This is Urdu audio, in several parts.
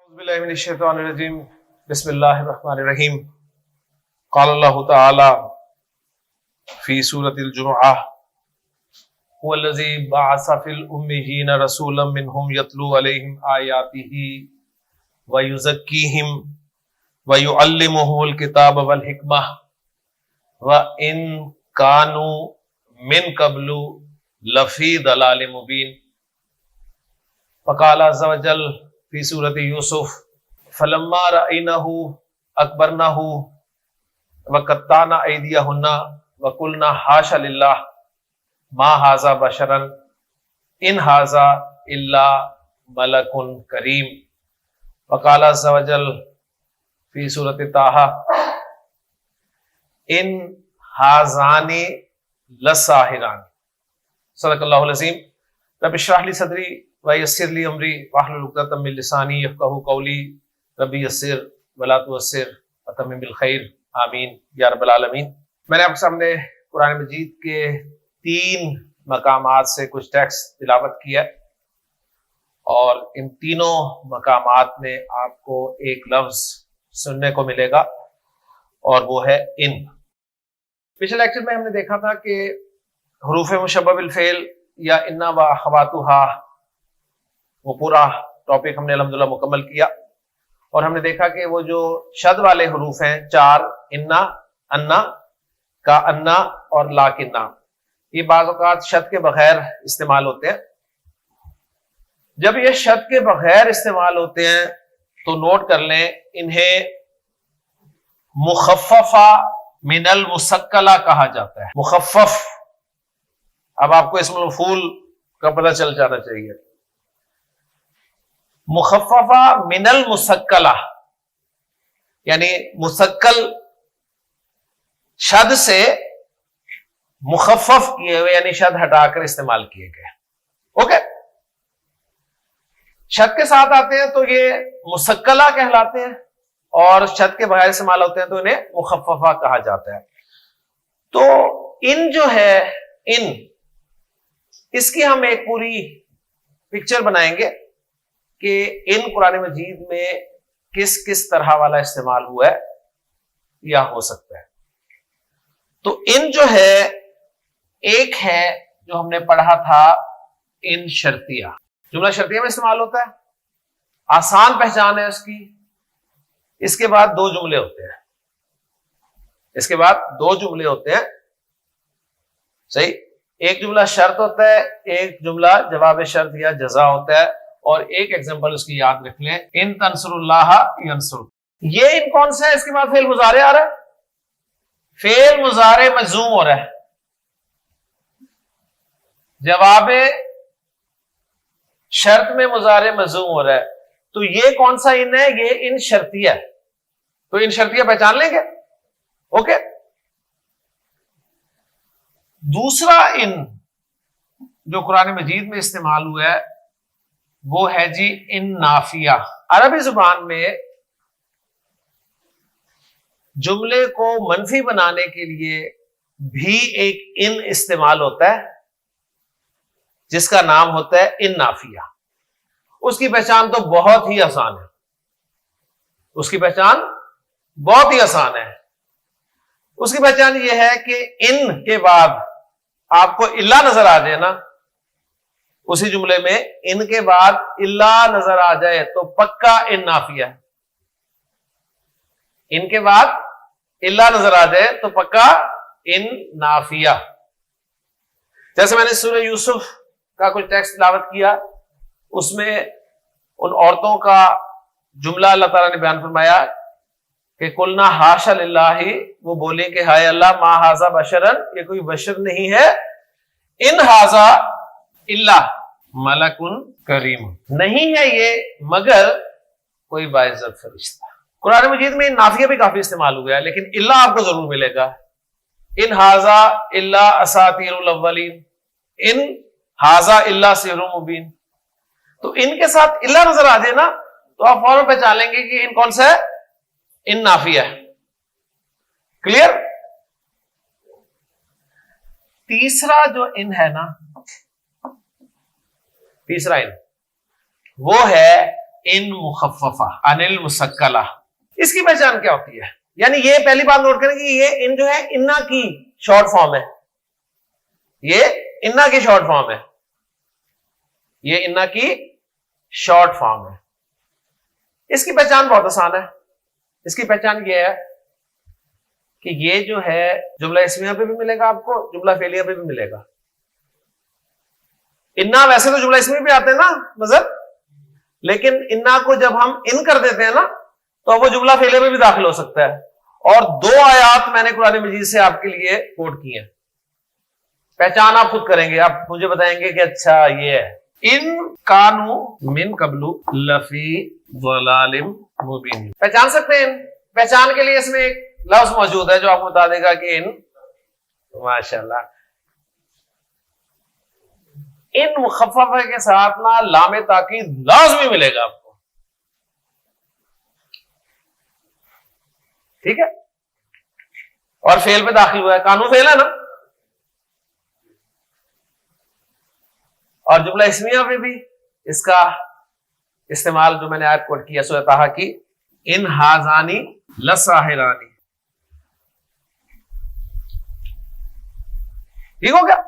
باللہ من الشیطان الرجیم بسم اللہ الرحمن الرحیم قال اللہ تعالی فی سورۃ الجمعہ هو الذی بعث فی الأمیین رسولا منہم یتلو علیہم آیاتہ ویزکیہم ویعلمہم الکتاب والحکمہ وإن کانوا من قبل لفی ضلال مبین فقال عز وجل فی سورۃ یوسف فلما رأینہ اکبرنہ وقطعنا ایدیہن وقلنا حاشا للہ ما ھذا بشرا ان ھذا الا ملک کریم وقال عز وجل فی سورۃ طٰہٰ ان ھذان لساحران صدق اللہ العظیم رب اشرح لی صدری ویسر لی امری واحلل عقدۃ من لسانی یفقہوا قولی ربی یسر ولا تعسر وتمم بالخیر آمین یا رب العالمین۔ میں نے آپ کے سامنے قرآن مجید کے 3 مقامات سے کچھ ٹیکسٹ تلاوت کیا اور ان تینوں مقامات میں آپ کو ایک لفظ سننے کو ملے گا اور وہ ہے ان۔ پچھلے لیکچر میں ہم نے دیکھا تھا کہ حروف مشبہ بالفعل یا انا و اخواتھا، وہ پورا ٹاپک ہم نے الحمدللہ مکمل کیا اور ہم نے دیکھا کہ وہ جو شد والے حروف ہیں 4 انا، انا، کا انا اور لاکنہ، یہ بعض اوقات شد کے بغیر استعمال ہوتے ہیں۔ جب یہ شد کے بغیر استعمال ہوتے ہیں تو نوٹ کر لیں انہیں مخففہ من المثقلہ کہا جاتا ہے۔ مخفف، اب آپ کو اسم المفعول کا پتہ چل جانا چاہیے۔ مخففہ من المثقلہ یعنی مثقل شد سے مخفف کیے ہوئے، یعنی شد ہٹا کر استعمال کیے گئے۔ اوکے، شد کے ساتھ آتے ہیں تو یہ مثقلہ کہلاتے ہیں اور شد کے بغیر استعمال ہوتے ہیں تو انہیں مخففہ کہا جاتا ہے۔ تو ان جو ہے ان، اس کی ہم ایک پوری پکچر بنائیں گے کہ ان قرآن مجید میں کس کس طرح والا استعمال ہوا ہے یا ہو سکتا ہے۔ تو ان جو ہے ایک ہے جو ہم نے پڑھا تھا ان شرطیہ، جملہ شرطیہ میں استعمال ہوتا ہے، آسان پہچان ہے اس کی۔ اس کے بعد 2 جملے ہوتے ہیں، اس کے بعد 2 جملے ہوتے ہیں، صحیح۔ ایک جملہ شرط ہوتا ہے، ایک جملہ جواب شرط یا جزا ہوتا ہے، اور ایک ایگزامپل اس کی یاد رکھ لیں، ان تنصر اللہ ینصر۔ یہ ان کون سا ہے؟ اس کے بعد فعل مضارع آ رہا ہے، فعل مضارع مجزوم ہو رہا ہے، جواب شرط میں مضارع مجزوم ہو رہا ہے، تو یہ کون سا ان ہے؟ یہ ان شرطیہ ہے۔ تو ان شرطیہ پہچان لیں گے، اوکے۔ دوسرا ان جو قرآن مجید میں استعمال ہوا ہے وہ ہے جی ان نافیہ۔ عربی زبان میں جملے کو منفی بنانے کے لیے بھی ایک ان استعمال ہوتا ہے جس کا نام ہوتا ہے ان نافیہ۔ اس کی پہچان تو بہت ہی آسان ہے، اس کی پہچان بہت ہی آسان ہے۔ اس کی پہچان یہ ہے کہ ان کے بعد آپ کو الا نظر آ جائے نا، اسی جملے میں ان کے بعد الا نظر آ جائے تو پکا ان نافیہ ہے۔ ان کے بعد الا نظر آ جائے تو پکا ان نافیہ۔ جیسے میں نے سورہ یوسف کا کچھ ٹیکسٹ تلاوت کیا، اس میں ان عورتوں کا جملہ اللہ تعالیٰ نے بیان فرمایا کہ قلنا حاشا للہ، وہ بولیں کہ ہائے اللہ، ما ھذا بشرا، یہ کوئی بشر نہیں ہے، ان ھذا الا ملک کریم، نہیں ہے یہ مگر کوئی باعزت فرشتہ۔ قرآن مجید میں نافیہ بھی کافی استعمال ہوا ہے، لیکن الا آپ کو ضرور ملے گا۔ ان ھذا الا اساطیر الاولین، ان ھذا الا سحر مبین۔ تو ان کے ساتھ الا نظر آ جائے نا تو آپ فوراً پہچان لیں گے کہ ان کون سا ہے؟ ان نافیہ ہے۔ کلیئر؟ تیسرا جو ان ہے نا، تیسرا ان وہ ہے ان مخففہ عن المسکلہ. اس کی پہچان کیا ہوتی ہے؟ یعنی یہ پہلی بات نوٹ کریں کہ یہ ان جو ہے انا کی شارٹ فارم ہے. یہ انا کی شارٹ فارم ہے. یہ انا کی شارٹ فارم ہے. اس کی پہچان بہت آسان ہے. اس کی پہچان یہ ہے کہ یہ جو ہے جملہ اسمیہ پہ بھی ملے گا آپ کو, جملہ فعلیہ پہ بھی ملے گا. انا ویسے تو جملہ اسمیہ پہ آتے ہیں نا مذہب, لیکن انا کو جب ہم ان کر دیتے ہیں نا تو وہ جملہ فعلیہ میں بھی داخل ہو سکتا ہے. اور 2 آیات میں نے قرآن مجید سے آپ کے لیے کوٹ کی ہیں. پہچان آپ خود کریں گے, آپ مجھے بتائیں گے کہ اچھا یہ ہے. ان کانو من قبل لفی ضلال مبین. پہچان سکتے ہیں؟ پہچان کے لیے اس میں ایک لفظ موجود ہے جو آپ کو بتا دے گا کہ ان, ماشاءاللہ, ان مخففہ کے ساتھ نا لام تاکید لازمی ملے گا آپ کو. ٹھیک ہے, اور فعل پہ داخل ہوا ہے, کانو فعل ہے نا, اور جملہ اسمیہ پہ بھی اس کا استعمال جو میں نے آیت کوٹ کیا سورہ طٰہٰ کی, ان ہاذانی لساحرانی. ٹھیک ہو گیا؟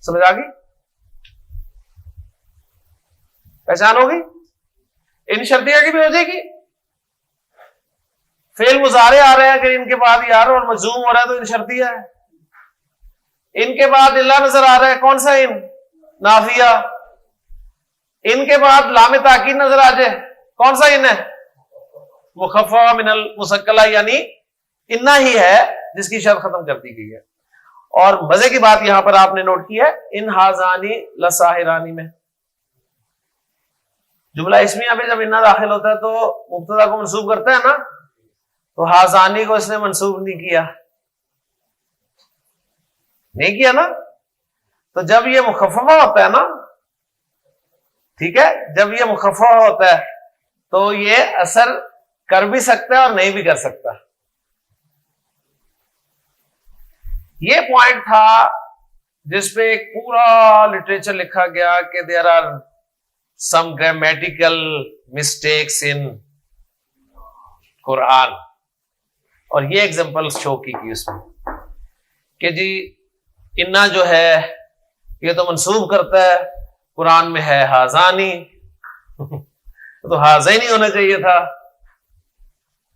سمجھ آ گئی؟ پہچان ہوگی؟ ان شرطیہ کی بھی ہو جائے گی. فعل مضارع آ رہے ہیں کہ ان کے بعد یار اور مجزوم ہو رہا ہے تو ان شرطیہ ہے. ان کے بعد اللہ نظر آ رہا ہے, کون سا ان؟ نافیہ. ان کے بعد لام تاکید نظر آ جائے, کون سا ان ہے؟ مخففہ من المسکلہ, یعنی انا ہی ہے جس کی شرط ختم کر دی گئی ہے. اور مزے کی بات یہاں پر آپ نے نوٹ کی ہے, ان ہاذانی لساحرانی میں جملہ اسمیہ پہ جب انا داخل ہوتا ہے تو مبتدا کو منصوب کرتا ہے نا, تو ہاذانی کو اس نے منصوب نہیں کیا, نہیں کیا نا. تو جب یہ مخففہ ہوتا ہے نا, ٹھیک ہے, جب یہ مخففہ ہوتا ہے تو یہ اثر کر بھی سکتا ہے اور نہیں بھی کر سکتا. یہ پوائنٹ تھا جس پہ ایک پورا لٹریچر لکھا گیا کہ there are some grammatical mistakes in Quran, اور یہ ایگزامپل شو کی اس میں کہ جی انا جو ہے یہ تو منسوب کرتا ہے, قرآن میں ہے ہاذانی, تو ہاذینی ہونا چاہیے تھا.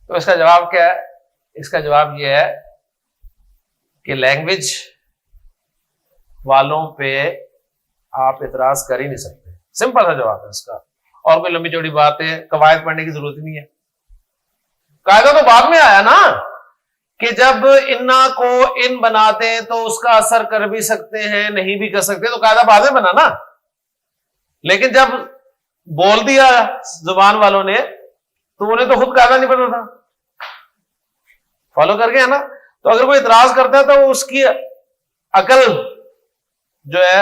تو اس کا جواب کیا ہے؟ اس کا جواب یہ ہے کہ لینگویج والوں پہ آپ اعتراض کر ہی نہیں سکتے. سمپل سا جواب ہے اس کا, اور کوئی لمبی چوڑی بات ہے, قواعد پڑھنے کی ضرورت نہیں ہے. قاعدہ تو بعد میں آیا نا کہ جب انا کو ان بناتے ہیں تو اس کا اثر کر بھی سکتے ہیں, نہیں بھی کر سکتے, تو قاعدہ بعد میں بنا نا. لیکن جب بول دیا زبان والوں نے تو انہیں تو خود قاعدہ نہیں پتا تھا, فالو کر گیا نا. تو اگر کوئی اعتراض کرتا ہے تو اس کی عقل جو ہے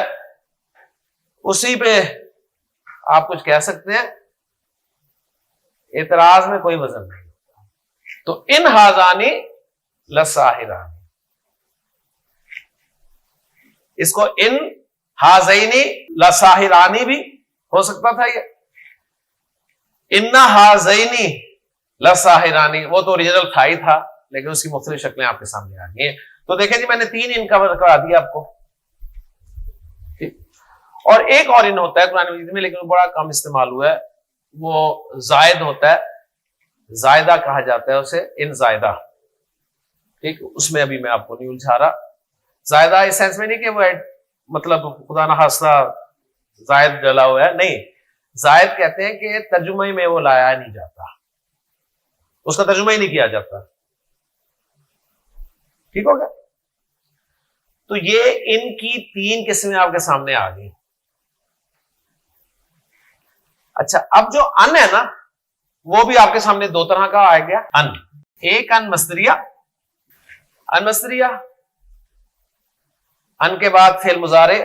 اسی پہ آپ کچھ کہہ سکتے ہیں, اعتراض میں کوئی وزن نہیں. تو ان ہاذانی لساحرانی, اس کو ان ہاذینی لساحرانی بھی ہو سکتا تھا. یہ ان ہاذینی لساحرانی وہ تو اوریجنل تھا ہی تھا, لیکن اس کی مختلف شکلیں آپ کے سامنے آ گئی ہیں. تو دیکھیں جی میں نے 3 ان کا کرا دیا آپ کو, اور ایک اور ان ہوتا ہے قرآن مجید میں لیکن وہ بڑا کم استعمال ہوا ہے, وہ زائد ہوتا ہے, زائدہ کہا جاتا ہے اسے, ان زائدہ. ٹھیک, اس میں ابھی میں آپ کو نہیں الجھا رہا. زائدہ اس سینس میں نہیں کہ وہ مطلب خدا نہ خواستہ زائد ڈلا ہوا ہے, نہیں. زائد کہتے ہیں کہ ترجمے میں وہ لایا نہیں جاتا, اس کا ترجمہ ہی نہیں کیا جاتا. ٹھیک ہو گیا؟ تو یہ ان کی 3 قسمیں آپ کے سامنے آ گئی. اچھا, اب جو ان ہے نا وہ بھی آپ کے سامنے 2 طرح کا آ گیا. ان, ایک ان مصدریہ, ان مصدریہ, ان کے بعد فعل مضارع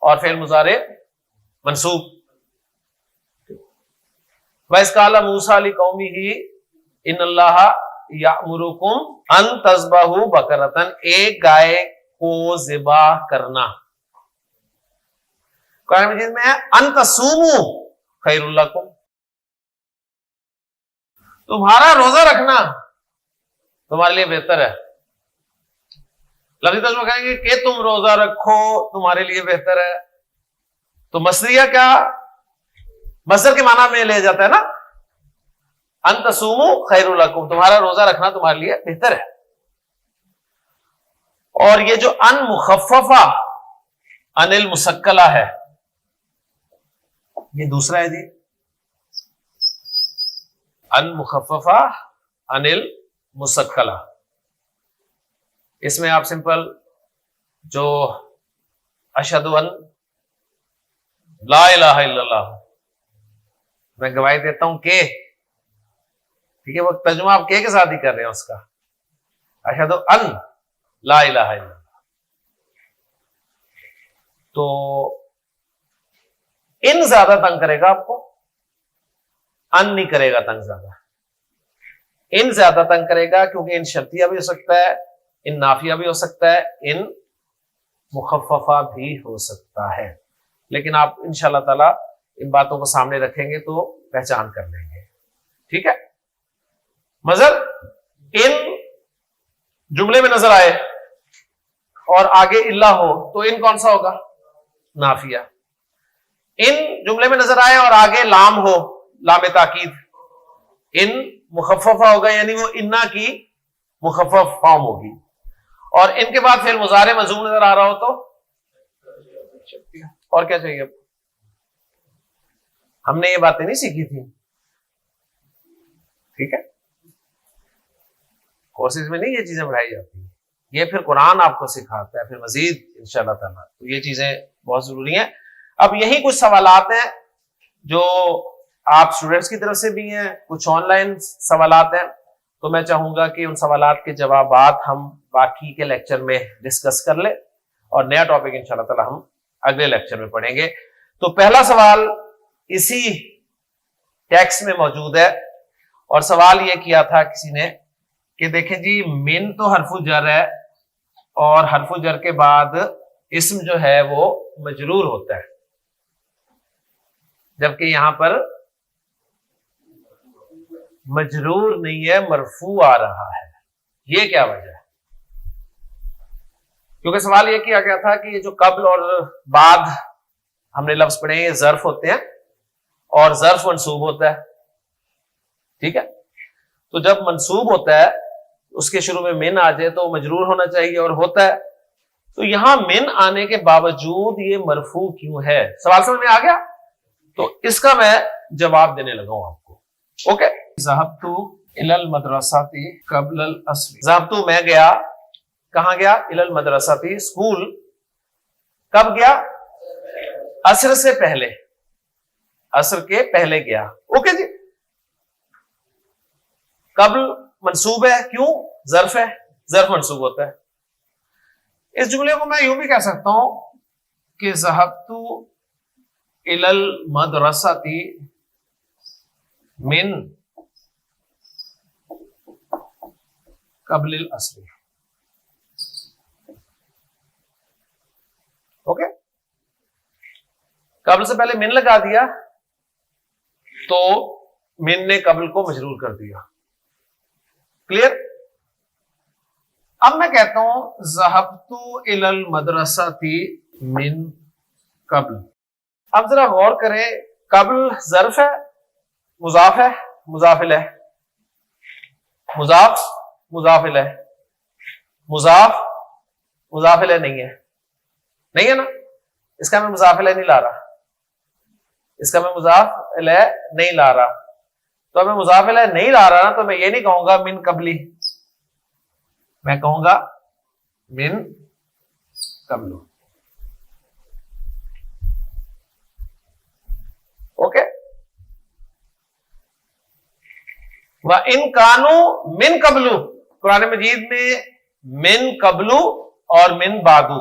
اور فعل مضارع منصوب. وَإِذْ قَالَ مُوسَىٰ لِقَوْمِهِ إِنَّ اللَّهَ يَأْمُرُكُمْ أَن تَذْبَحُوا بَقَرَةً, ایک گائے کو ذبح کرنا. قرآن مجید میں ہے ان تصوموا خیر لکم، تمہارا روزہ رکھنا تمہارے لیے بہتر ہے. لفظی ترجمہ کہیں گے کہ تم روزہ رکھو تمہارے لیے بہتر ہے. تو مصدریہ کیا مصدر کے معنی میں لے جاتا ہے نا، ان تصوموا خیر لکم، تمہارا روزہ رکھنا تمہارے لیے بہتر ہے. اور یہ جو ان مخففہ ان المسکلہ ہے یہ دوسرا ہے جی، ان مخففہ ان المسکلہ. اس میں آپ سمپل جو اشہد ان لا الہ الا اللہ، میں گواہی دیتا ہوں کہ، ٹھیک ہے، وہ ترجمہ آپ کے ساتھ ہی کر رہے ہیں اس کا، اشہد ان لا الہ الا اللہ. تو ان زیادہ تنگ کرے گا آپ کو، ان نہیں کرے گا تنگ زیادہ. ان زیادہ تنگ کرے گا کیونکہ ان شرطیہ بھی ہو سکتا ہے، ان نافیہ بھی ہو سکتا ہے، ان مخففہ بھی ہو سکتا ہے. لیکن آپ انشاءاللہ تعالی ان باتوں کو سامنے رکھیں گے تو پہچان کر لیں گے. ٹھیک ہے، مگر ان جملے میں نظر آئے اور آگے اللہ ہو تو ان کون سا ہوگا؟ نافیہ. ان جملے میں نظر آئے اور آگے لام ہو، لام تاکید، ان مخففہ ہوگا، یعنی وہ انا کی مخفف فارم ہوگی. اور ان کے بعد پھر مضارع مجزوم نظر آ رہا ہو تو اور کیا چاہیے؟ ہم نے یہ باتیں نہیں سیکھی تھی، ٹھیک ہے، کورسز میں نہیں یہ چیزیں پڑھائی جاتی ہیں، یہ پھر قرآن آپ کو سکھاتا ہے پھر مزید انشاءاللہ تعالیٰ. تو یہ چیزیں بہت ضروری ہیں. اب یہی کچھ سوالات ہیں جو آپ اسٹوڈینٹس کی طرف سے بھی ہیں، کچھ آن لائن سوالات ہیں. تو میں چاہوں گا کہ ان سوالات کے جوابات ہم باقی کے لیکچر میں ڈسکس کر لیں اور نیا ٹاپک انشاءاللہ تعالیٰ ہم اگلے لیکچر میں پڑھیں گے. تو پہلا سوال اسی ٹیکسٹ میں موجود ہے اور سوال یہ کیا تھا کسی نے کہ دیکھیں جی من تو حرف جر ہے اور حرف جر کے بعد اسم جو ہے وہ مجرور ہوتا ہے، جبکہ یہاں پر مجرور نہیں ہے، مرفوع آ رہا ہے. یہ کیا وجہ ہے؟ کیونکہ سوال یہ کیا گیا تھا کہ یہ جو قبل اور بعد ہم نے لفظ پڑھے یہ ظرف ہوتے ہیں اور ظرف منصوب ہوتا ہے. ٹھیک ہے، تو جب منصوب ہوتا ہے اس کے شروع میں من آ جائے تو مجرور ہونا چاہیے اور ہوتا ہے. تو یہاں من آنے کے باوجود یہ مرفوع کیوں ہے؟ سوال سمجھ میں آ گیا؟ تو اس کا میں جواب دینے لگا ہوں آپ کو. اوکے، ذهبت الى المدرسة قبل العصر. ذهبت میں گیا، کہاں گیا؟ الى المدرسة اسکول. کب گیا؟ عصر سے پہلے، عصر کے پہلے گیا. اوکے جی. قبل منصوب ہے، کیوں؟ ظرف ہے، ظرف منصوب ہوتا ہے. اس جملے کو میں یوں بھی کہہ سکتا ہوں کہ ذهبت الى المدرسة من قبل العصر. اوکے، قبل سے پہلے من لگا دیا تو من نے قبل کو مجرور کر دیا. کلیئر؟ اب میں کہتا ہوں ذهبت الى المدرسة من قبل. اب ذرا غور کریں، قبل ظرف ہے، مضاف ہے، مضاف الیہ، مضاف مضاف الیہ، مضاف مضاف الیہ نہیں ہے، نہیں ہے نا؟ اس کا میں مضاف الیہ نہیں لا رہا، اس کا میں مضاف الیہ نہیں لا رہا. تو میں مضاف الیہ نہیں لا رہا نا، تو میں یہ نہیں کہوں گا من قبلی، میں کہوں گا من قبلو. اوکے، وَإِن كَانُوا مِن قَبْلُ، قرآن مجید میں من قبلو اور من بعدو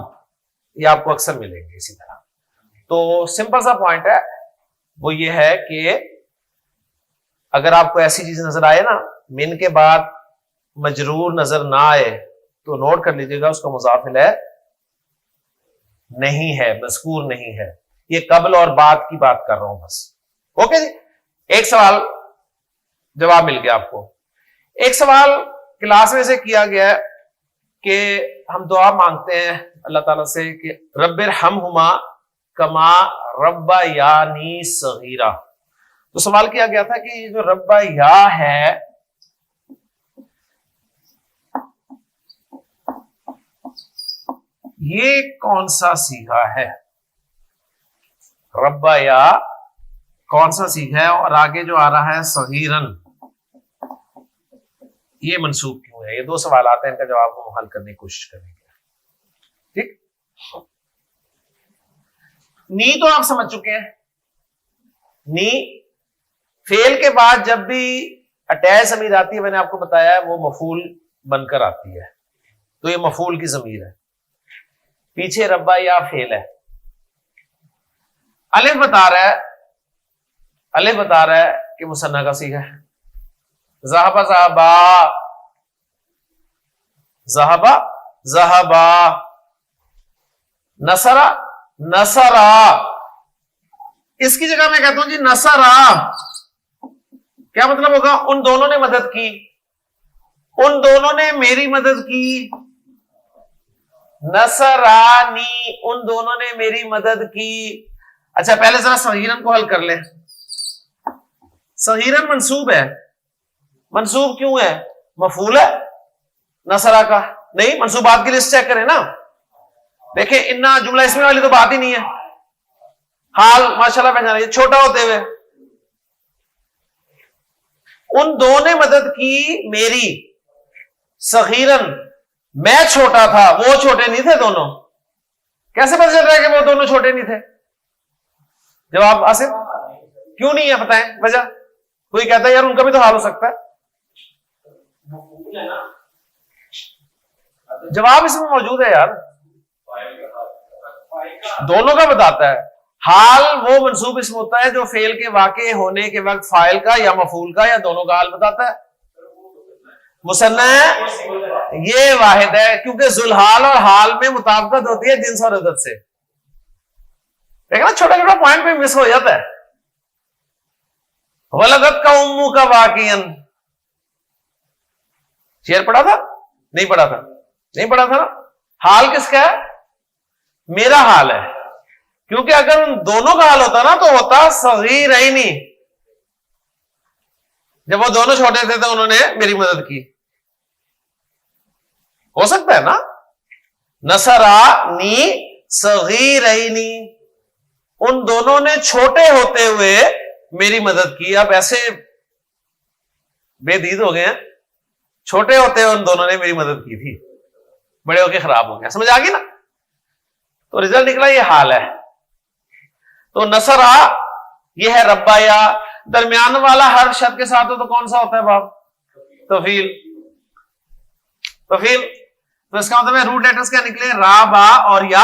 یہ آپ کو اکثر ملیں گے اسی طرح. تو سمپل سا پوائنٹ ہے وہ یہ ہے کہ اگر آپ کو ایسی چیز نظر آئے نا، من کے بعد مجرور نظر نہ آئے تو نوٹ کر لیجیے گا اس کا مضاف الیہ نہیں ہے، مذکور نہیں ہے. یہ قبل اور بعد کی بات کر رہا ہوں بس. اوکے جی. ایک سوال جواب مل گیا آپ کو. ایک سوال کلاس میں سے کیا گیا ہے کہ ہم دعا مانگتے ہیں اللہ تعالیٰ سے کہ رب ارحمہما کما ربیانی صغیرا. تو سوال کیا گیا تھا کہ یہ جو ربیا ہے یہ کون سا صیغہ ہے؟ ربیا کون سا صیغہ ہے؟ اور آگے جو آ رہا ہے صغیرن یہ منسوب کیوں ہے؟ یہ دو سوالات ہیں، ان کا جواب ہم حل کرنے کی کوشش کریں گے. ٹھیک. نی تو آپ سمجھ چکے ہیں. نی فعل کے بعد جب بھی اٹیچ ضمیر آتی ہے میں نے آپ کو بتایا ہے وہ مفعول بن کر آتی ہے، تو یہ مفعول کی ضمیر ہے. پیچھے ربا یا فعل ہے. الف بتا رہا ہے کہ مثنیٰ کا صیغہ ہے. ذہبا ذہبا نصرا. اس کی جگہ میں کہتا ہوں جی نصرا، کیا مطلب ہوگا؟ ان دونوں نے مدد کی، ان دونوں نے میری مدد کی. نصرانی، ان دونوں نے میری مدد کی. اچھا پہلے ذرا صغیرن کو حل کر لیں. صغیرن منصوب ہے. منصوب کیوں ہے؟ مفعول ہے نصرہ کا. نہیں، منصوبات کی لسٹ چیک کریں نا. دیکھیں انا جملہ اسمی والی تو بات ہی نہیں ہے. حال ماشاءاللہ پہچانا، یہ چھوٹا ہوتے ہوئے ان دو نے مدد کی میری. صغیرن میں چھوٹا تھا، وہ چھوٹے نہیں تھے دونوں. کیسے پتہ چل رہا ہے کہ وہ دونوں چھوٹے نہیں تھے؟ جواب آصف کیوں نہیں ہے بتائیں وجہ. کوئی کہتا ہے یار ان کا بھی تو حال ہو سکتا ہے. جواب اس میں موجود ہے یار، دونوں کا بتاتا ہے. حال وہ منصوب اسم ہوتا ہے جو فعل کے واقع ہونے کے وقت فاعل کا یا مفعول کا یا دونوں کا حال بتاتا ہے. مثنیٰ یہ واحد ہے کیونکہ ذوالحال اور حال میں مطابقت ہوتی ہے جنس اور عدد سے. دیکھنا چھوٹا چھوٹا پوائنٹ پہ مس ہو جاتا ہے. ولدت کا امو کا واقعین شعر پڑھا تھا؟ نہیں پڑھا تھا. نہیں پڑھا تھا نا. حال کس کا ہے؟ میرا حال ہے. کیونکہ اگر ان دونوں کا حال ہوتا نا تو ہوتا صغیرینی. جب وہ دونوں چھوٹے تھے تو انہوں نے میری مدد کی. ہو سکتا ہے نا. نصرانی صغیرینی، ان دونوں نے چھوٹے ہوتے ہوئے میری مدد کی. اب ایسے بے دید ہو گئے ہیں، چھوٹے ہوتے ہوئے ان دونوں نے میری مدد کی تھی، بڑے ہو کے خراب ہو گیا. سمجھ آ گئی نا. تو رزلٹ نکلا یہ حال ہے. تو نصرا یہ ہے ربا یا. درمیان والا ہر شد کے ساتھ ہو تو کون سا ہوتا ہے باب؟ تفیل. تفیل تو اس کا مطلب ہے روٹ لیٹرز کیا نکلے؟ را، با اور یا.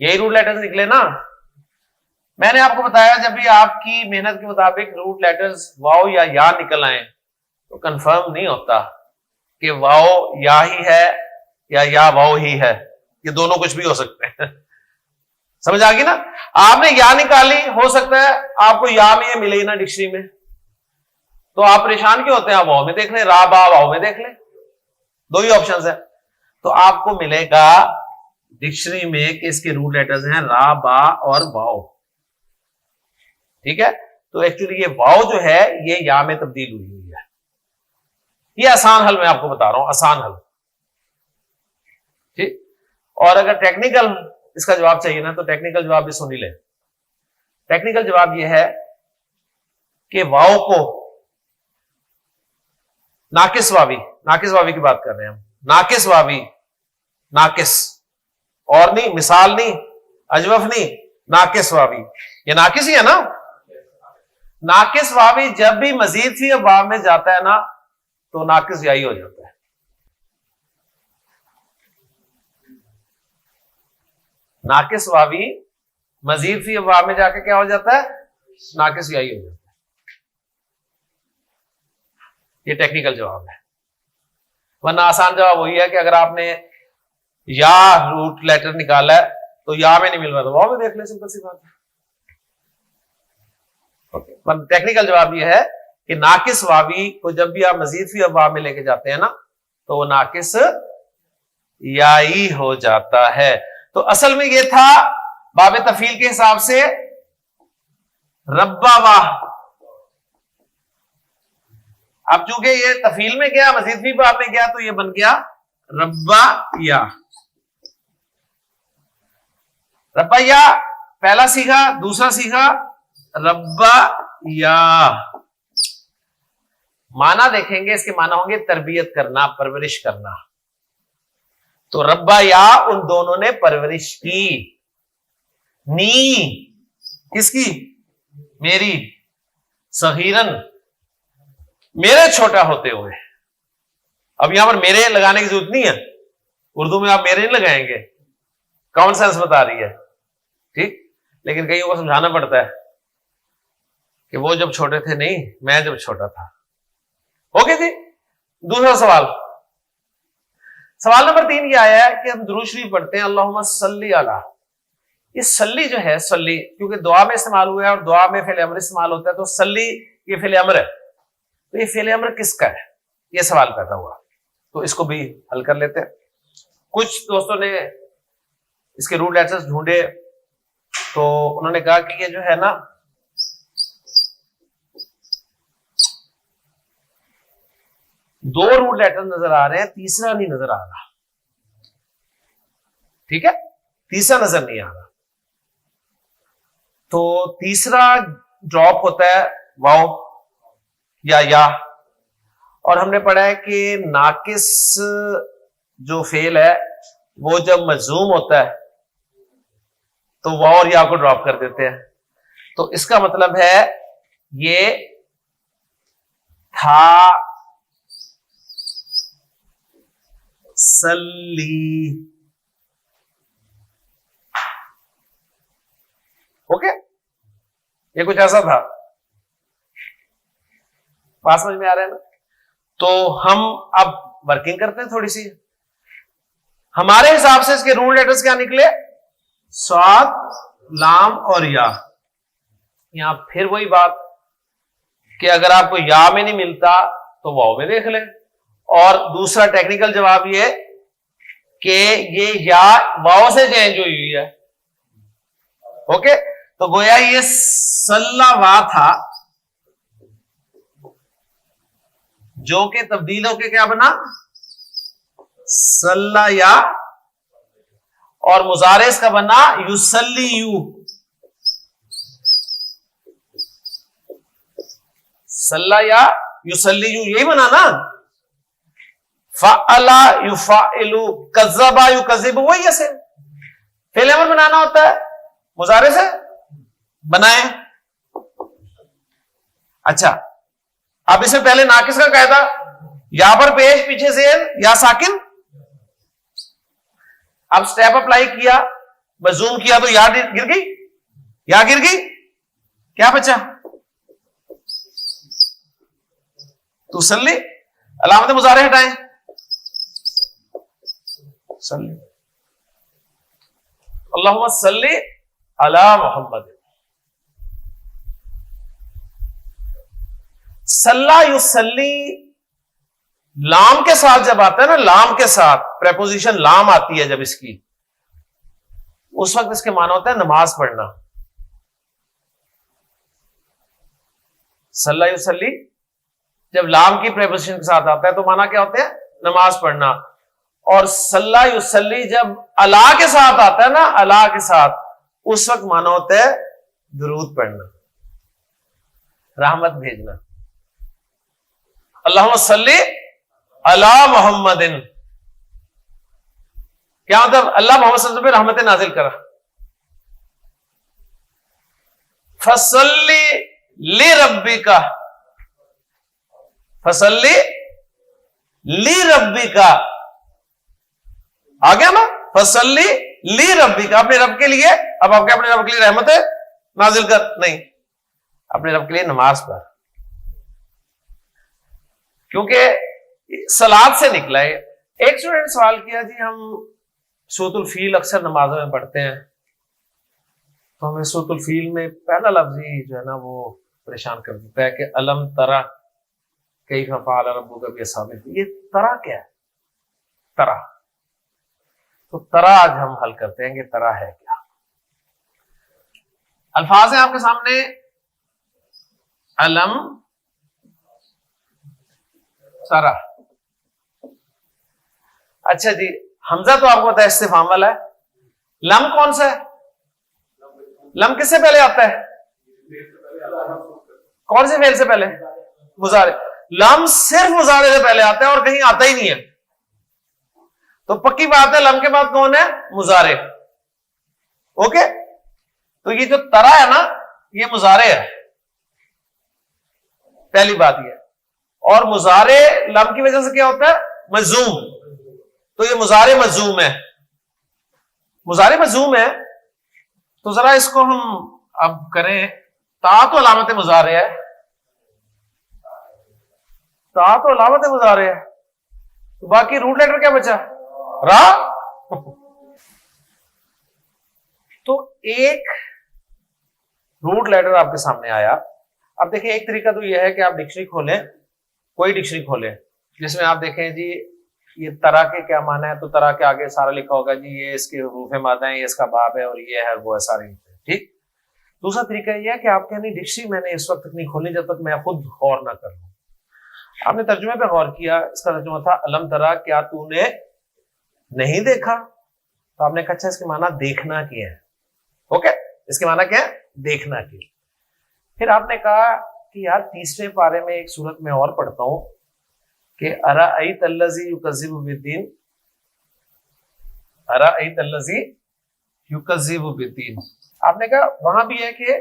یہی روٹ لیٹرز نکلے نا. میں نے آپ کو بتایا جب بھی آپ کی محنت کے مطابق روٹ لیٹرز واؤ یا نکل آئیں تو کنفرم نہیں ہوتا کہ واؤ یا ہی ہے یا واؤ ہی ہے. یہ دونوں کچھ بھی ہو سکتے ہیں. سمجھ آ گئی نا. آپ نے یا نکالی، ہو سکتا ہے آپ کو یا میں یہ ملے ہی نا ڈکشنری میں، تو آپ پریشان کیوں ہوتے ہیں؟ آپ واؤ میں دیکھ لیں، را با واؤ میں دیکھ لیں، دو ہی آپشنز ہیں. تو آپ کو ملے گا ڈکشنری میں کہ اس کے روٹ لیٹرز ہیں را، با اور واؤ. ٹھیک ہے. تو ایکچولی یہ واؤ جو ہے یہ یا میں تبدیل ہوئی ہوئی ہے. یہ آسان حل میں آپ کو بتا رہا ہوں، آسان حل. ٹھیک. اور اگر ٹیکنیکل اس کا جواب چاہیے نا تو ٹیکنیکل جواب بھی سن ہی لیں. ٹیکنیکل جواب یہ ہے کہ واؤ کو ناقص واوی کی بات کر رہے ہیں ہم. ناقص واوی، ناقص اور نہیں، مثال نہیں، اجوف نہیں، ناقص واوی. یہ ناقص ہی ہے نا. ناقص واوی جب بھی مزید فی واو میں جاتا ہے نا تو ناقص یائی ہو جاتا ہے. ناقص واوی مزید فی واو میں جا کے کیا ہو جاتا ہے؟ ناقص یائی ہو جاتا ہے. یہ ٹیکنیکل جواب ہے. ورنہ آسان جواب وہی ہے کہ اگر آپ نے یا روٹ لیٹر نکالا ہے تو یا میں نہیں مل رہا تو واو میں دیکھ لیں، سمپل سی بات ہے. ٹیکنیکل جواب یہ ہے کہ ناقص واوی کو جب بھی آپ مزید فی اب واو میں لے کے جاتے ہیں نا تو وہ ناقص یائی ہو جاتا ہے. تو اصل میں یہ تھا باب تفعیل کے حساب سے ربا واہ. اب چونکہ یہ تفعیل میں گیا مزید فی باب میں گیا تو یہ بن گیا ربا یا. ربا یا پہلا سیکھا، دوسرا سیکھا ربا یا. معنی دیکھیں گے، اس کے معنی ہوں گے تربیت کرنا، پرورش کرنا. تو ربا یا ان دونوں نے پرورش کی. نی کس کی؟ میری. صغیرن میرے چھوٹا ہوتے ہوئے. اب یہاں پر میرے لگانے کی ضرورت نہیں ہے، اردو میں آپ میرے نہیں لگائیں گے، کامن سینس بتا رہی ہے، ٹھیک. لیکن کئیوں کو سمجھانا پڑتا ہے کہ وہ جب چھوٹے تھے، نہیں میں جب چھوٹا تھا. اوکے جی. دوسرا سوال، سوال نمبر 3 یہ آیا ہے کہ ہم درود شریف پڑھتے ہیں اللہم صلی علی. یہ صلی جو ہے، صلی کیونکہ دعا میں استعمال ہوا ہے اور دعا میں فعل امر استعمال ہوتا ہے، تو صلی یہ فعل امر ہے. تو یہ فعل امر کس کا ہے؟ یہ سوال پیدا ہوا. تو اس کو بھی حل کر لیتے ہیں. کچھ دوستوں نے اس کے روٹ لیٹرز ڈھونڈے تو انہوں نے کہا کہ یہ جو ہے نا دو روٹ لیٹر نظر آ رہے ہیں، تیسرا نہیں نظر آ رہا. ٹھیک ہے، تیسرا نظر نہیں آ رہا. تو تیسرا ڈراپ ہوتا ہے واو یا. اور ہم نے پڑھا ہے کہ ناقص جو فعل ہے وہ جب مجزوم ہوتا ہے تو واو اور یا کو ڈراپ کر دیتے ہیں. تو اس کا مطلب ہے یہ تھا سلی. اوکے، یہ کچھ ایسا تھا. بات سمجھ میں آ رہا ہے نا؟ تو ہم اب ورکنگ کرتے ہیں تھوڑی سی. ہمارے حساب سے اس کے رول لیٹرز کیا نکلے؟ صاد، لام اور یا. یہاں پھر وہی بات کہ اگر آپ کو یا میں نہیں ملتا تو واو میں دیکھ لیں. اور دوسرا ٹیکنیکل جواب یہ کہ یہ یا واو سے چینج ہوئی ہے. اوکے، تو گویا یہ صلی وا تھا جو کہ تبدیل ہو کے کیا بنا؟ صلی یا. اور مضارع اس کا بنا یصلی یو. صلی یا یصلی یو، یہی بنا نا. فعل یفعل، کذب یکذب، وہی ایسے فعل امر بنانا ہوتا ہے، مضارع سے بنائیں. اچھا، اب اس میں پہلے ناقص کا قاعدہ، یا پر پیش پیچھے سے یا ساکن. اب سٹیپ اپلائی کیا، مزوم کیا تو یا گر گئی، یا گر گئی، کیا بچا؟ تو صلی. علامت مضارع ہٹائیں، صلی. اللہم صلی علی محمد. صلی یصلی لام کے ساتھ جب آتا ہے نا، لام کے ساتھ پریپوزیشن لام آتی ہے جب اس کی، اس وقت اس کے معنی ہوتا ہے نماز پڑھنا. صلی یصلی جب لام کی پریپوزیشن کے ساتھ آتا ہے تو معنی کیا ہوتے ہیں؟ نماز پڑھنا. اور صلی یصلی جب الا کے ساتھ آتا ہے نا، الا کے ساتھ، اس وقت معنی ہوتا ہے درود پڑھنا، رحمت بھیجنا. اللہم صلی علی محمد، کیا مطلب؟ اللہ محمد صلی اللہ علیہ وسلم پہ رحمت نازل کرا. فصلی لربک، فصلی لربک، آ گیا نا؟ فصلی لربک، اپنے رب کے لیے. اب آپ کے اپنے رب کے لیے رحمت نازل کر نہیں، اپنے رب کے لیے نماز پڑھ، کیونکہ صلات سے نکلا ہے. ایک اسٹوڈنٹ سوال کیا، جی ہم سورۃ الفیل اکثر نمازوں میں پڑھتے ہیں تو ہمیں سورۃ الفیل میں پہلا لفظ ہی جو ہے نا وہ پریشان کر دیتا ہے کہ الم ترا کیف فعل ربک باصحاب الفیل. یہ ترا کیا ہے؟ ترا. تو ترا آج ہم حل کرتے ہیں کہ ترا ہے کیا. الفاظ ہیں آپ کے سامنے. الم ترا. اچھا جی, حمزہ تو آپ کو پتا ہے استفہام والا ہے. لم کون سا ہے؟ لم کس سے پہلے آتا ہے؟ کون سے فعل سے پہلے؟ مضارع. لم صرف مضارع سے پہلے آتا ہے اور کہیں آتا ہی نہیں ہے. تو پکی بات ہے لم کے بعد کون ہے؟ مضارع. اوکے, تو یہ جو ترا ہے نا یہ مضارع ہے, پہلی بات یہ. اور مضارع لم کی وجہ سے کیا ہوتا ہے؟ مجزوم. تو یہ مضارع مجزوم ہے. مضارع مجزوم ہے تو ذرا اس کو ہم اب کریں. تا تو علامت مضارع ہے, تا تو علامت مضارع ہے, تو باقی روٹ لیٹر کیا بچا؟ را. تو ایک روٹ لیٹر آپ کے سامنے آیا. اب دیکھیں ایک طریقہ تو یہ ہے کہ آپ ڈکشنری کھولیں, کوئی ڈکشنری کھولیں جس میں آپ دیکھیں جی یہ ترا کے کیا معنی ہے, تو ترا کے آگے سارا لکھا ہوگا جی یہ اس کے حروف مادہ ہیں, یہ اس کا باب ہے اور یہ ہے وہ ہے سارے. ٹھیک. دوسرا طریقہ یہ ہے کہ آپ کہنے ڈکشنری میں نے اس وقت تک نہیں کھولنی جب تک میں خود غور نہ کر لوں. آپ نے ترجمے پہ غور کیا, اس کا ترجمہ تھا الم ترا کیا تو نے نہیں دیکھا. تو آپ نے کہا اچھا اس کے معنی دیکھنا کیا ہے. اوکے, اس کے معنی کیا ہے؟ دیکھنا کیا. پھر آپ نے کہا کہ یار تیسرے پارے میں ایک صورت میں اور پڑھتا ہوں کہ ارأیت الذی یکذب بالدین, ارأیت الذی یکذب بالدین. آپ نے کہا وہاں بھی ہے کہ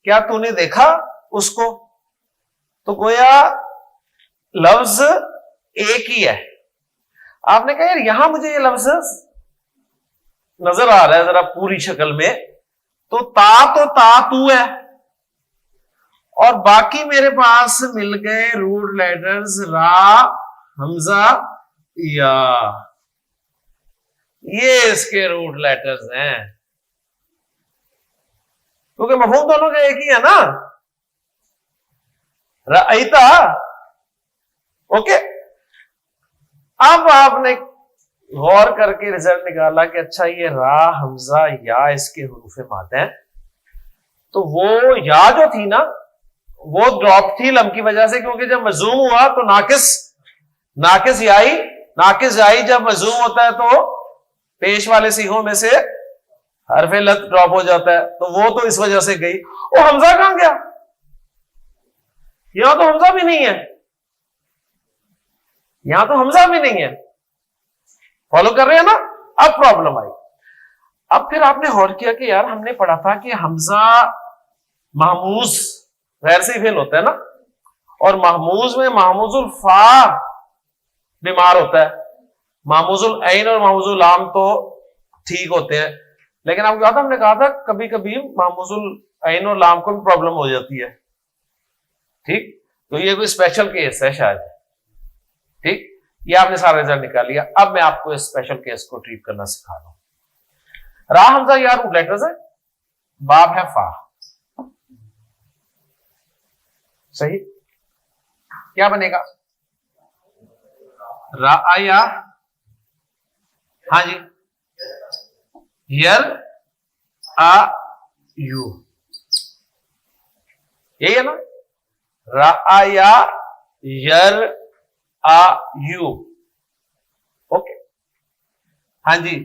کیا تو نے دیکھا اس کو. تو گویا لفظ ایک ہی ہے. آپ نے کہا یار یہاں مجھے یہ لفظ نظر آ رہا ہے ذرا پوری شکل میں, تو تا تو ہے اور باقی میرے پاس مل گئے روٹ لیٹرز را, حمزہ, یا. یہ اس کے روٹ لیٹرز ہیں کیونکہ مفہوم دونوں کا ایک ہی ہے نا, رأیتا. اوکے, اب آپ نے غور کر کے رزلٹ نکالا کہ اچھا یہ را, حمزہ, یا اس کے حروف مادہ ہیں. تو وہ یا جو تھی نا وہ ڈراپ تھی لم کی وجہ سے, کیونکہ جب مجزوم ہوا تو ناقص یائی جب مجزوم ہوتا ہے تو پیش والے سیغوں میں سے حرف لت ڈراپ ہو جاتا ہے, تو وہ تو اس وجہ سے گئی. وہ حمزہ کہاں گیا؟ یہاں تو حمزہ بھی نہیں ہے, یہاں تو حمزہ بھی نہیں ہے. فالو کر رہے ہیں نا؟ اب پرابلم آئی. اب پھر آپ نے غور کیا کہ یار ہم نے پڑھا تھا کہ حمزہ محموز غیر سے فعل ہوتا ہے نا, اور محموز میں محموز الفا بیمار ہوتا ہے. محموز العین اور محموز اللام تو ٹھیک ہوتے ہیں, لیکن آپ کو یاد ہم نے کہا تھا کبھی کبھی محموز العین اور لام کو بھی پرابلم ہو جاتی ہے. ٹھیک, تو یہ کوئی اسپیشل کیس ہے شاید. ٹھیک, یہ آپ نے سارا رزلٹ نکال لیا. اب میں آپ کو اس اسپیشل کیس کو ٹریٹ کرنا سکھا رہا ہوں. را, حمزہ, یا روٹ لیٹرز ہے, باب ہے فا. صحیح, کیا بنے گا؟ را یا, ہاں جی, یر آ یو, یہی ہے نا, را یا یر آ یو. اوکے, ہاں جی.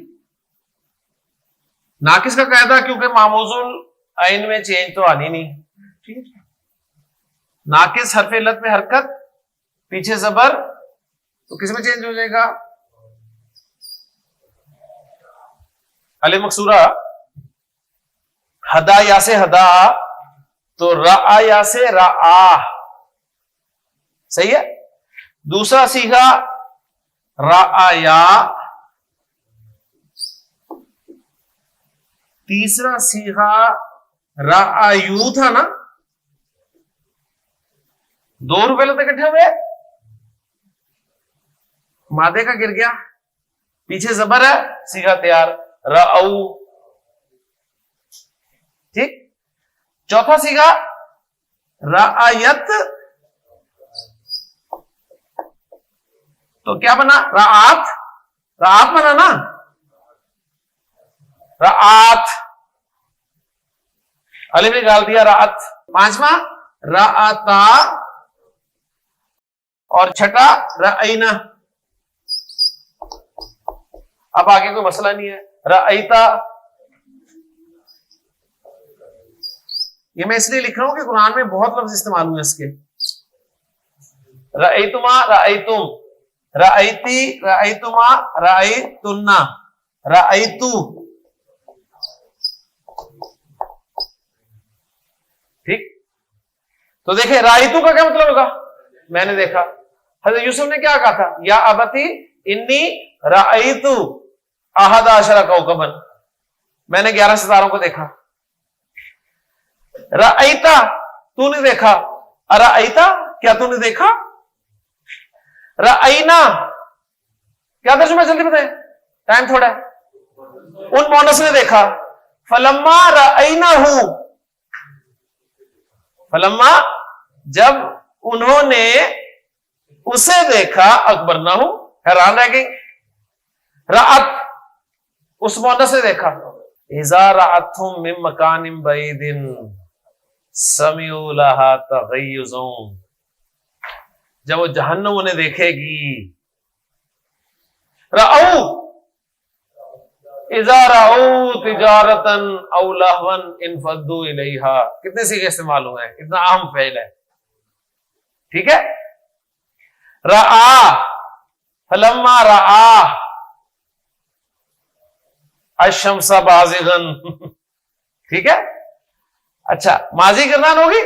ناقص کا قاعدہ کیونکہ معموز العین میں چینج تو آنی نہیں. ٹھیک ہے, ناقص حرف علت میں حرکت, پیچھے زبر, تو کس میں چینج ہو جائے گا؟ الف مکسورہ. ہدا یا سے ہدا, تو را یا سے را. صحیح ہے. دوسرا سیغہ را یا, تیسرا سیغہ را یو تھا نا, دو روپے لتے اکٹھے ہوئے, مادے کا گر گیا, پیچھے زبر ہے, سیغہ تیار را او. ٹھیک. چوتھا سیگا رعایت، تو کیا بنا؟ رعات. رعات بنا نا، رعات، الف نکال دیا، رعات. پانچواں رعاتا، اور چھٹا رعینا. اب آگے کوئی مسئلہ نہیں ہے. رعیتا، یہ میں اس لیے لکھ رہا ہوں کہ قرآن میں بہت لفظ استعمال ہوئے اس کے. رأیتما، رأیتم، رأیتی، رأیتما، رأیتنا، رأیتو. ٹھیک. تو دیکھیں رأیتو کا کیا مطلب ہوگا؟ میں نے دیکھا. حضرت یوسف نے کیا کہا تھا؟ یا ابتی انی رأیتو احد عشر کوکبا، میں نے 11 ستاروں کو دیکھا. رأیتا، تو نے دیکھا. ارأیتا، کیا تو نے دیکھا؟ رأینا، کیا ترجمہ جلدی بتائیں، ٹائم تھوڑا ہے. ان مونس نے دیکھا. فلما رأیناہ، فلما، جب انہوں نے اسے دیکھا، اکبرناہ، حیران رہ گئی. رأت، اس مونس نے دیکھا. اذا رأتهم من مکان بعید سمعوا لها تغیظا، جب وہ جہنم انہیں دیکھے گی. رأو، اذا رأو تجارتا او لہوا انفضوا الیہا. کتنے سیغے استعمال ہوئے ہیں، اتنا اہم فعل ہے. ٹھیک ہے. رآ، فلما رآ الشمس بازغا. ٹھیک ہے. اچھا، ماضی گردان ہوگی،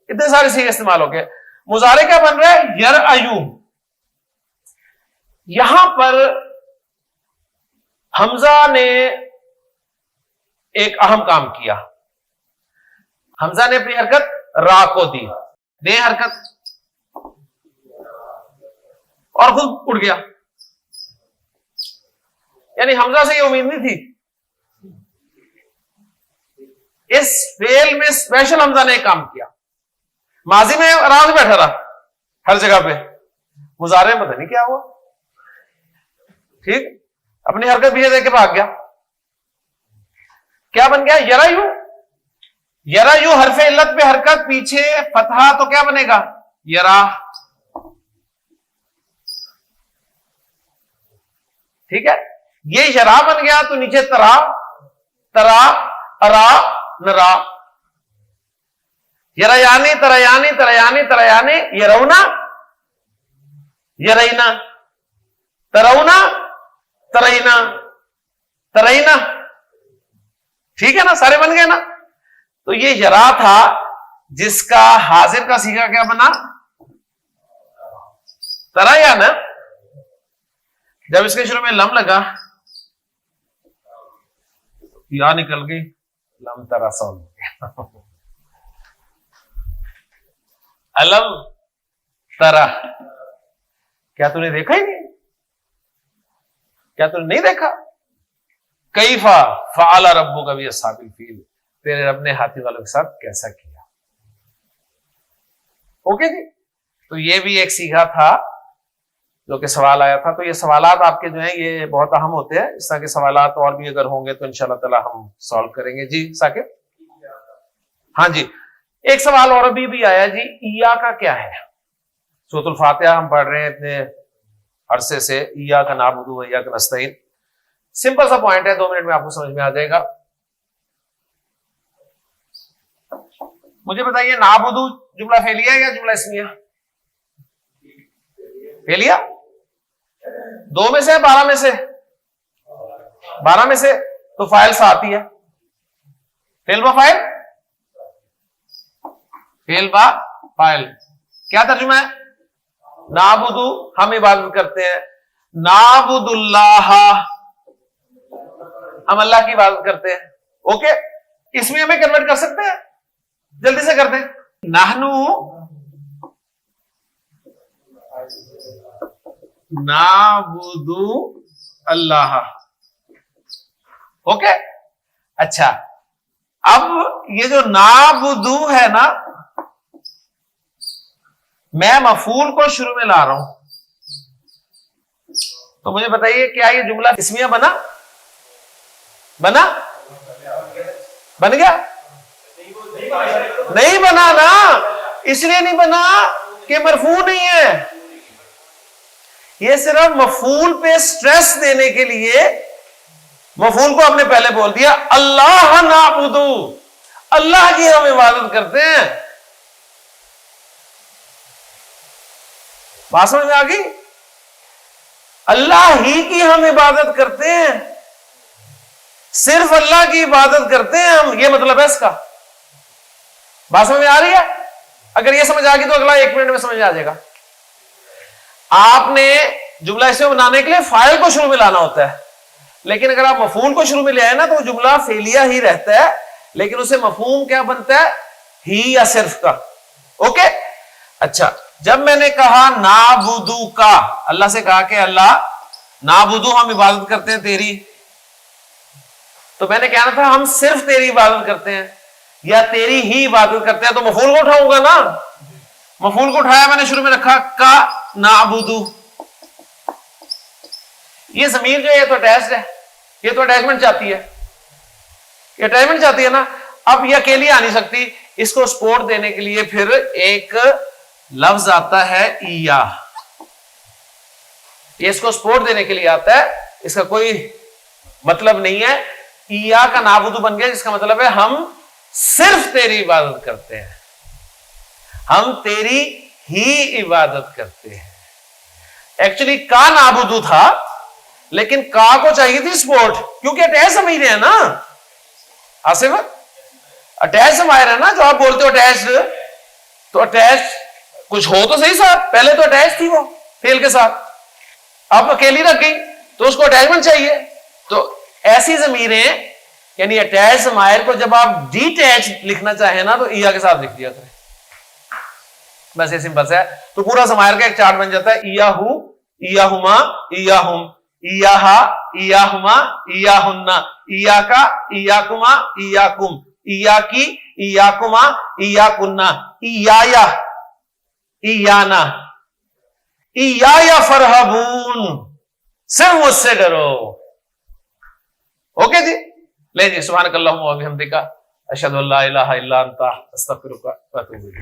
اتنے سارے سیغے استعمال ہو گئے. مضارع کیا بن رہا ہے؟ یرعیو. یہاں پر حمزہ نے ایک اہم کام کیا. حمزہ نے اپنی حرکت را کو دی، دے حرکت، اور خود اڑ گیا. یعنی حمزہ سے یہ امید نہیں تھی. اس فعل میں اسپیشل حمزہ نے ایک کام کیا. ماضی میں آرام سے بیٹھا رہا ہر جگہ پہ، مضارع میں پتہ نہیں کیا ہوا. ٹھیک، اپنی حرکت بھی دے کے بھاگ گیا. کیا بن گیا؟ یرایو. یرایو حرف علت پہ حرکت، پیچھے فتحہ، تو کیا بنے گا؟ یرا. ٹھیک ہے. یہ یرا بن گیا تو نیچے ترا، ترا، ارا، نرا. یریانی، تریانی، تریانی، تریانی. یرونا، یرینا. ترونا، ترینا، ترینا. ٹھیک ہے نا، سارے بن گئے نا. تو یہ یرا تھا، جس کا حاضر کا سیغہ کیا بنا؟ ترا. یا نا، جب اس کے شروع میں لم لگا، یا نکل گئی، لم ترا سول. الم ترا، کیا تو نے دیکھا ہی نہیں؟ کیا تو نے نہیں دیکھا؟ کیفا فعل ربک باصحاب الفیل، تیرے رب نے ہاتھی والوں کے ساتھ کیسا کیا. اوکے جی. تو یہ بھی ایک سیکھا تھا جو کہ سوال آیا تھا. تو یہ سوالات آپ کے جو ہیں یہ بہت اہم ہوتے ہیں. اس طرح کے سوالات اور بھی اگر ہوں گے تو انشاءاللہ تعالی ہم سالو کریں گے. جی ثاقب. ہاں جی، ایک سوال اور ابھی بھی آیا جی، ایا کا کیا ہے؟ سورۃ الفاتحہ ہم پڑھ رہے ہیں اتنے عرصے سے، ایاک نعبد و ایاک نستعین. سمپل سا پوائنٹ ہے، 2 منٹ میں آپ کو سمجھ میں آ جائے گا. مجھے بتائیے، نعبد جملہ فعلیہ ہے یا جملہ اسمیہ؟ فعلیہ. 2 میں سے 12 میں سے 12 میں سے، تو فاعل ساتھ ہی ہے. فعل با فاعل، فعل با فاعل. کیا ترجمہ ہے؟ نعبد، ہم عبادت کرتے ہیں. نعبد اللہ، ہم اللہ کی عبادت کرتے ہیں. اوکے، اس میں ہمیں کنورٹ کر سکتے ہیں؟ جلدی سے کرتے ہیں. نحنو نعبد اللہ. اوکے. اچھا، اب یہ جو نعبدو ہے نا، میں مفعول کو شروع میں لا رہا ہوں، تو مجھے بتائیے کیا یہ جملہ اسمیہ بن گیا؟ نہیں بنا نا، اس لیے نہیں بنا کہ مرفوع نہیں ہے. یہ صرف مفعول پہ سٹریس دینے کے لیے مفعول کو ہم نے پہلے بول دیا اللہ نعبدو، اللہ کی ہم عبادت کرتے ہیں. بات سمجھ میں آ گئی؟ اللہ ہی کی ہم عبادت کرتے ہیں، صرف اللہ کی عبادت کرتے ہیں ہم، یہ مطلب ہے اس کا. بات سمجھ میں آ رہی ہے؟ اگر یہ سمجھ آ گئی تو اگلا 1 منٹ میں سمجھ آ جائے گا. آپ نے جملہ اسے بنانے کے لیے فاعل کو شروع میں لانا ہوتا ہے، لیکن اگر آپ مفعول کو شروع میں لے آئے نا تو وہ جملہ فعلیہ ہی رہتا ہے، لیکن اسے مفہوم کیا بنتا ہے؟ ہی یا صرف کا. اوکے. اچھا، جب میں نے کہا نعبدو کا، اللہ سے کہا کہ اللہ نعبدو ہم عبادت کرتے ہیں تیری، تو میں نے کہنا تھا ہم صرف تیری عبادت کرتے ہیں یا تیری ہی عبادت کرتے ہیں، تو مفعول کو اٹھاؤں گا نا. مفعول کو اٹھایا میں نے، شروع میں رکھا کا نعبدو. یہ ضمیر جو ہے یہ تو اٹیچڈ ہے، یہ تو اٹیچمنٹ چاہتی ہے، یہ اٹیچمنٹ چاہتی ہے نا. اب یہ اکیلی آ نہیں سکتی، اس کو سپورٹ دینے کے لیے پھر ایک لفظ آتا ہے ایا. یہ اس کو سپورٹ دینے کے لیے آتا ہے، اس کا کوئی مطلب نہیں ہے. ایا کا نعبدو بن گیا، جس کا مطلب ہے ہم صرف تیری عبادت کرتے ہیں، ہم تیری ہی عبادت کرتے ہیں. ایکچولی کا نعبدو تھا، لیکن کا کو چاہیے تھی سپورٹ، کیونکہ اٹیچ ضمیر ہے نا. آصف اٹیچ ضمیر ہے نا، جو آپ بولتے ہو اٹیچ، تو اٹیچ کچھ ہو تو صحیح ساتھ، پہلے تو اٹیچ تھی وہ فعل کے ساتھ، اب اکیلی رکھ گئی تو اس کو اٹیچمنٹ چاہیے. تو ایسی ضمیریں یعنی اٹیچ ضمائر کو جب آپ ڈیٹیچ لکھنا چاہیں نا تو ایا کے ساتھ لکھ دیا کریں، بس یہ سمپل ہے. تو پورا ضمائر کا ایک چارٹ بن جاتا ہے، ایاہو، ایاہما، ایاہم، ایاہا، ایاہما، ایاہن، ایاکا، ایاکما، ایاکم، ایاکی، ایاکما، ایاکن، ایایا، ایانا، ایایا فرحبون، صرف مجھ سے ڈرو. اوکے جی، لے جی. سبحانک اللہم و بحمدک، اشہد ان لا الہ الا انت، استغفرک و اتوب الیک.